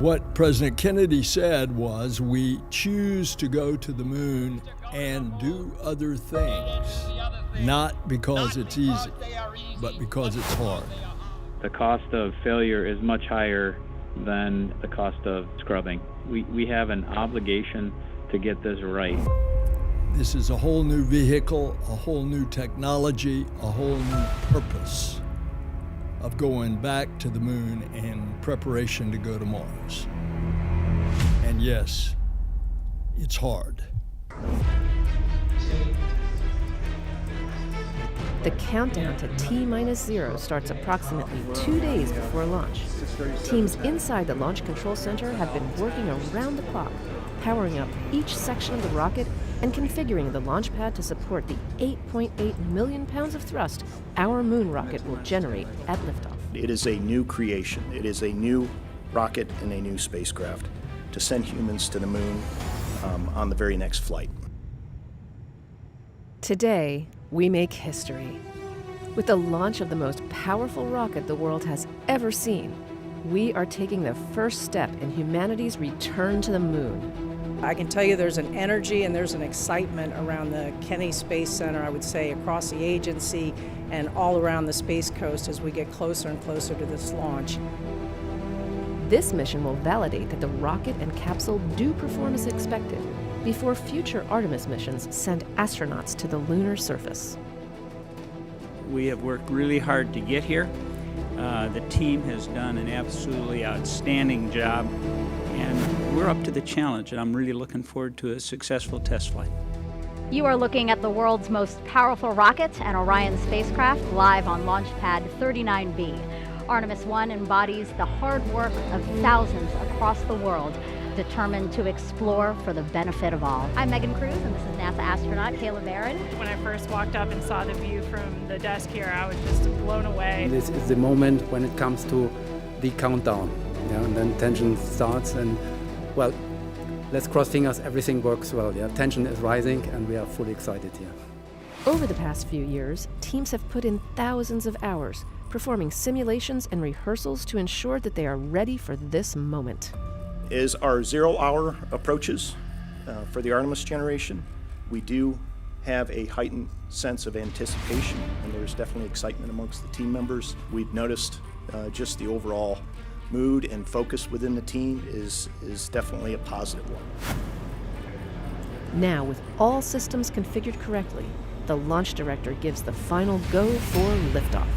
What President Kennedy said was, we choose to go to the moon and do other things, not because it's easy, but because it's hard. The cost of failure is much higher than the cost of scrubbing. We have an obligation to get this right. This is a whole new vehicle, a whole new technology, a whole new purpose of going back to the moon in preparation to go to Mars. And yes, it's hard. The countdown to T-0 starts approximately 2 days before launch. Teams inside the Launch Control Center have been working around the clock, powering up each section of the rocket and configuring the launch pad to support the 8.8 million pounds of thrust our moon rocket will generate at liftoff. It is a new creation. It is a new rocket and a new spacecraft to send humans to the moon on the very next flight. Today, we make history. With the launch of the most powerful rocket the world has ever seen, we are taking the first step in humanity's return to the moon. I can tell you there's an energy and there's an excitement around the Kennedy Space Center, I would say, across the agency and all around the Space Coast as we get closer and closer to this launch. This mission will validate that the rocket and capsule do perform as expected before future Artemis missions send astronauts to the lunar surface. We have worked really hard to get here. The team has done an absolutely outstanding job, and we're up to the challenge, and I'm really looking forward to a successful test flight. You are looking at the world's most powerful rocket and Orion spacecraft live on Launch Pad 39B. Artemis 1 embodies the hard work of thousands across the world determined to explore for the benefit of all. I'm Megan Cruz, and this is NASA astronaut Kayla Barron. When I first walked up and saw the view from the desk here, I was just blown away. This is the moment when it comes to the countdown, and then tension starts, and well, let's cross fingers, everything works well. Tension is rising, and we are fully excited here. Over the past few years, teams have put in thousands of hours performing simulations and rehearsals to ensure that they are ready for this moment. As our 0 hour approaches for the Artemis generation, we do have a heightened sense of anticipation, and there's definitely excitement amongst the team members. We've noticed just the overall mood and focus within the team is definitely a positive one. Now, with all systems configured correctly, the launch director gives the final go for liftoff.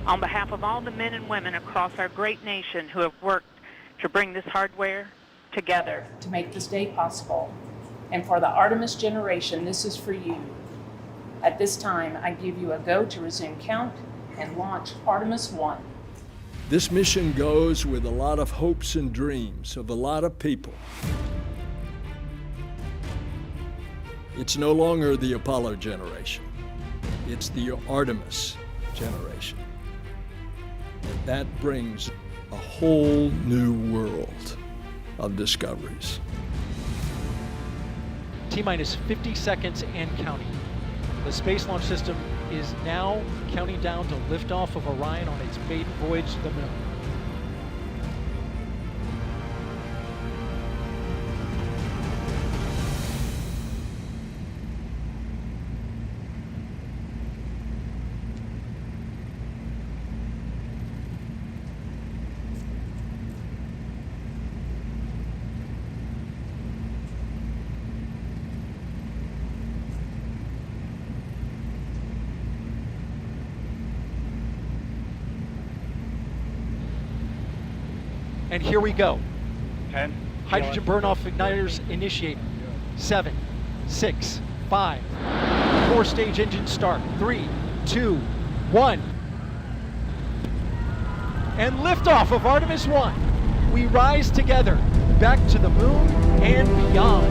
On behalf of all the men and women across our great nation who have worked to bring this hardware together To make this day possible. And for the Artemis generation, this is for you. At this time, I give you a go to resume count and launch Artemis 1. This mission goes with a lot of hopes and dreams of a lot of people. It's no longer the Apollo generation. It's the Artemis generation. And that brings a whole new world of discoveries. T-minus 50 seconds and counting. The Space Launch System is now counting down to liftoff of Orion on its maiden voyage to the moon. And here we go. 10. Hydrogen burn-off igniters initiated. 7, 6, 5. 4-stage engine start. 3, 2, 1. And liftoff of Artemis 1. We rise together back to the moon and beyond.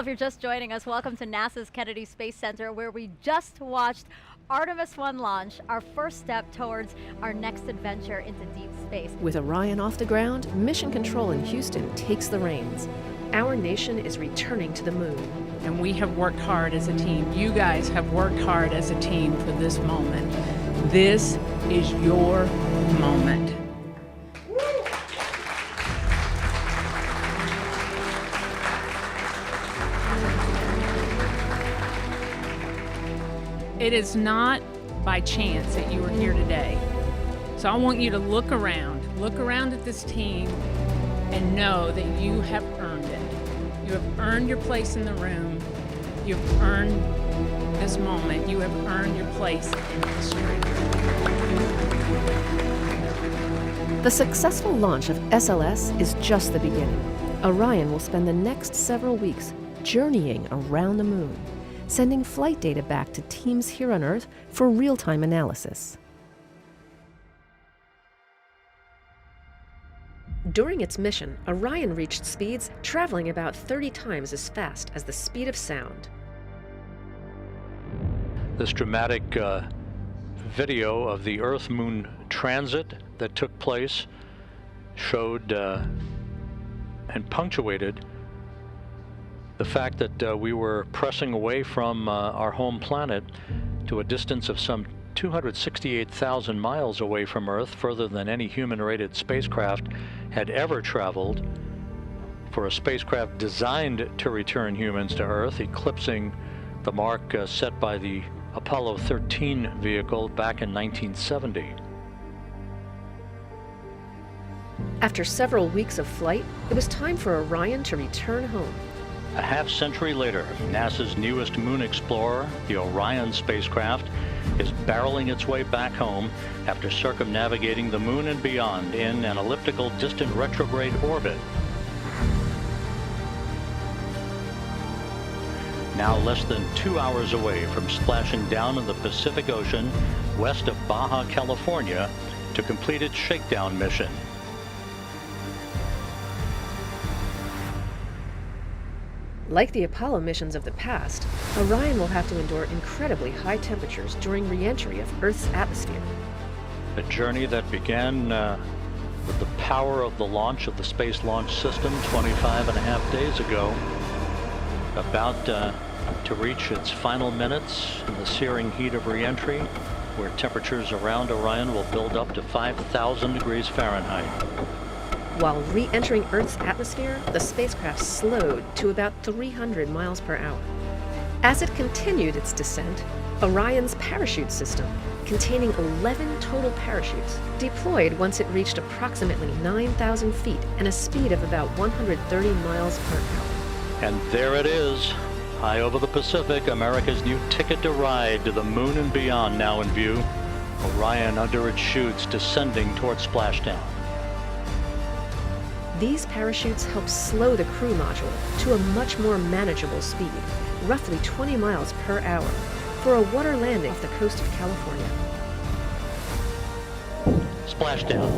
if you're just joining us, welcome to NASA's Kennedy Space Center, where we just watched Artemis 1 launch, our first step towards our next adventure into deep space. With Orion off the ground, Mission Control in Houston takes the reins. Our nation is returning to the moon. And we have worked hard as a team. You guys have worked hard as a team for this moment. This is your moment. It is not by chance that you are here today. So I want you to look around at this team and know that you have earned it. You have earned your place in the room. You have earned this moment. You have earned your place in history. The successful launch of SLS is just the beginning. Orion will spend the next several weeks journeying around the moon, sending flight data back to teams here on Earth for real-time analysis. During its mission, Orion reached speeds traveling about 30 times as fast as the speed of sound. This dramatic video of the Earth-Moon transit that took place showed and punctuated the fact that we were pressing away from our home planet to a distance of some 268,000 miles away from Earth, further than any human-rated spacecraft had ever traveled, for a spacecraft designed to return humans to Earth, eclipsing the mark set by the Apollo 13 vehicle back in 1970. After several weeks of flight, it was time for Orion to return home. A half-century later, NASA's newest moon explorer, the Orion spacecraft, is barreling its way back home after circumnavigating the moon and beyond in an elliptical distant retrograde orbit. Now less than 2 hours away from splashing down in the Pacific Ocean west of Baja, California, to complete its shakedown mission. Like the Apollo missions of the past, Orion will have to endure incredibly high temperatures during re-entry of Earth's atmosphere. A journey that began with the power of the launch of the Space Launch System 25.5 days ago, about to reach its final minutes in the searing heat of re-entry, where temperatures around Orion will build up to 5,000 degrees Fahrenheit. While re-entering Earth's atmosphere, the spacecraft slowed to about 300 miles per hour. As it continued its descent, Orion's parachute system, containing 11 total parachutes, deployed once it reached approximately 9,000 feet and a speed of about 130 miles per hour. And there it is, high over the Pacific, America's new ticket to ride to the moon and beyond now in view. Orion under its chutes descending towards splashdown. These parachutes help slow the crew module to a much more manageable speed, roughly 20 miles per hour, for a water landing off the coast of California. Splashdown.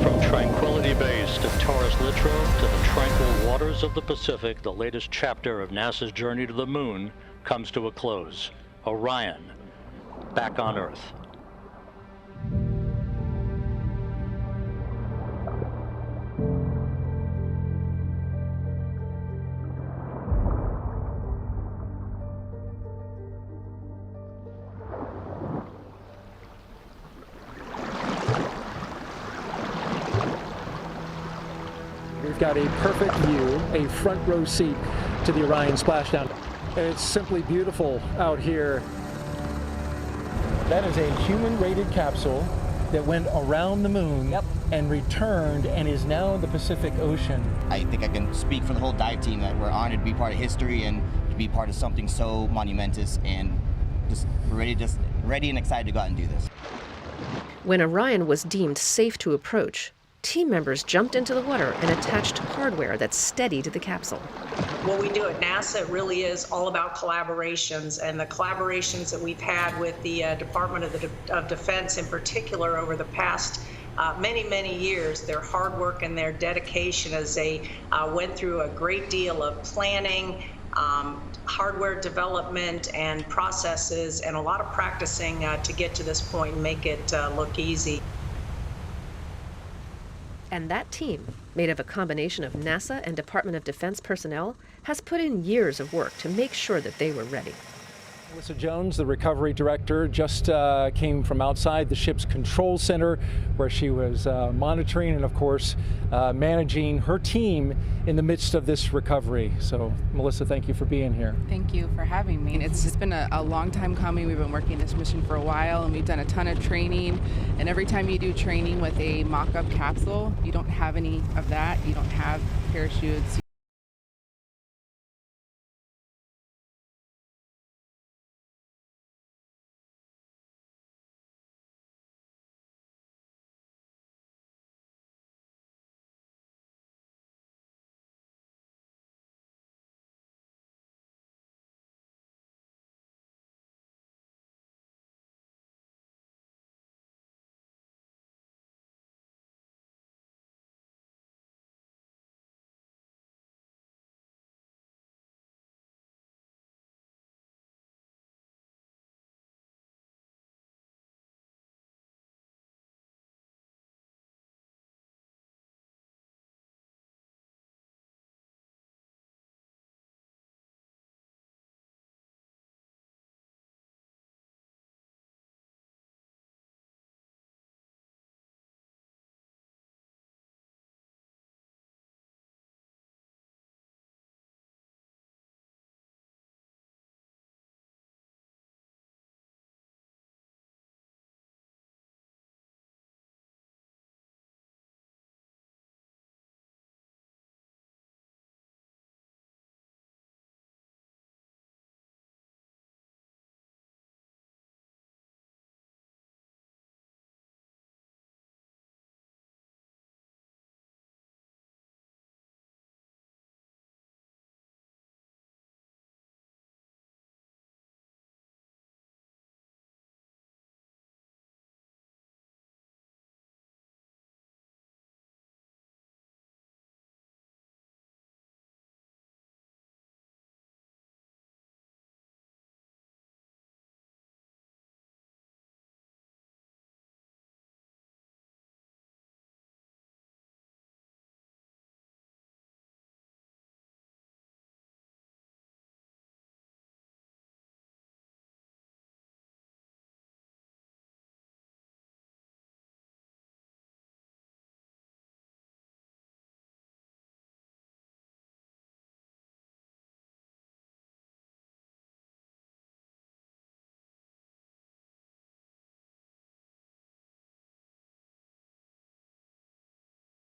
From Tranquility Base to Taurus Littrow to the tranquil waters of the Pacific, the latest chapter of NASA's journey to the moon comes to a close. Orion, back on Earth. We've got a perfect view, a front row seat to the Orion splashdown. And it's simply beautiful out here. That is a human-rated capsule that went around the moon and returned and is now in the Pacific Ocean. I think I can speak for the whole dive team that we're honored to be part of history and to be part of something so monumentous, and just ready and excited to go out and do this. When Orion was deemed safe to approach, team members jumped into the water and attached hardware that steadied the capsule. What we do at NASA really is all about collaborations, and the collaborations that we've had with the Department of Defense in particular over the past many, many years, their hard work and their dedication as they went through a great deal of planning, hardware development and processes, and a lot of practicing to get to this point and make it look easy. And that team, made of a combination of NASA and Department of Defense personnel, has put in years of work to make sure that they were ready. Melissa Jones, the recovery director, just came from outside the ship's control center where she was monitoring and, of course, managing her team in the midst of this recovery. So, Melissa, thank you for being here. Thank you for having me. It's been a long time coming. We've been working this mission for a while, and we've done a ton of training. And every time you do training with a mock-up capsule, you don't have any of that. You don't have parachutes.